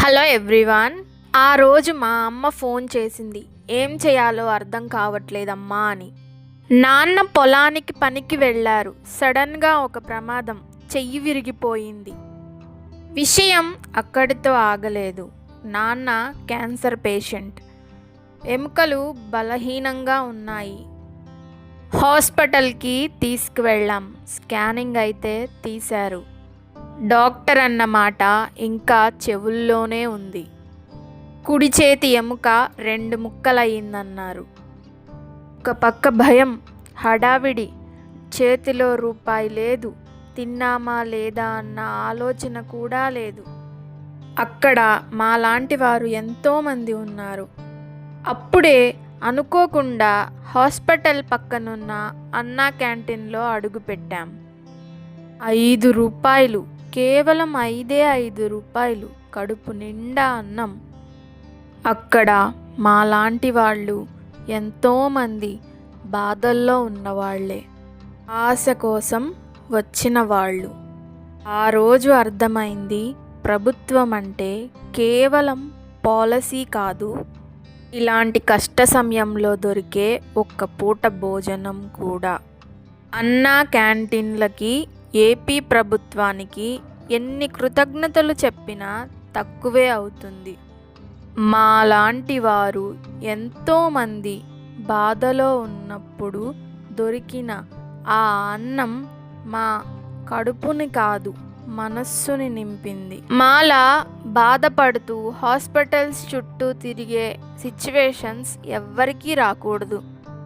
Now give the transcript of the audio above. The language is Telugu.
Hello everyone. ఆ రోజు మా అమ్మ ఫోన్ చేసింది. ఏం చేయాలో అర్థం కావట్లేదమ్మా అని. నాన్న పొలానికి పనికి వెళ్ళారు. సడన్గా ఒక ప్రమాదం, చెయ్యి విరిగిపోయింది. విషయం అక్కడితో ఆగలేదు. నాన్న క్యాన్సర్ పేషెంట్. ఎముకలు బలహీనంగా ఉన్నాయి. హాస్పిటల్కి తీసుకువెళ్ళాం. స్కానింగ్ అయితే తీశారు. డాక్టర్ అన్నమాట ఇంకా చెవుల్లోనే ఉంది. కుడి చేతి ఎముక 2 ముక్కలయ్యిందన్నారు. ఒక పక్క భయం, హడావిడి. చేతిలో రూపాయి లేదు. తిన్నామా లేదా అన్న ఆలోచన కూడా లేదు. అక్కడ మాలాంటి వారు ఎంతోమంది ఉన్నారు. అప్పుడే అనుకోకుండా హాస్పిటల్ పక్కనున్న అన్నా క్యాంటీన్లో అడుగుపెట్టాం. 5 రూపాయలు, కేవలం 5 రూపాయలు, కడుపు నిండా అన్నం. అక్కడ మాలాంటి వాళ్ళు ఎంతోమంది బాధల్లో ఉన్నవాళ్లే, ఆశ కోసం వచ్చిన వాళ్ళు. ఆ రోజు అర్థమైంది, ప్రభుత్వం అంటే కేవలం పాలసీ కాదు, ఇలాంటి కష్ట సమయంలో దొరికే ఒక్క పూట భోజనం కూడా. అన్నా క్యాంటీన్లకి, ఏపీ ప్రభుత్వానికి ఎన్ని కృతజ్ఞతలు చెప్పినా తక్కువే అవుతుంది. మాలాంటి వారు ఎంతోమంది బాధలో ఉన్నప్పుడు దొరికిన ఆ అన్నం మా కడుపుని కాదు, మనస్సుని నింపింది. మాలా బాధపడుతూ హాస్పిటల్స్ చుట్టూ తిరిగే సిచ్యువేషన్స్ ఎవ్వరికీ రాకూడదు.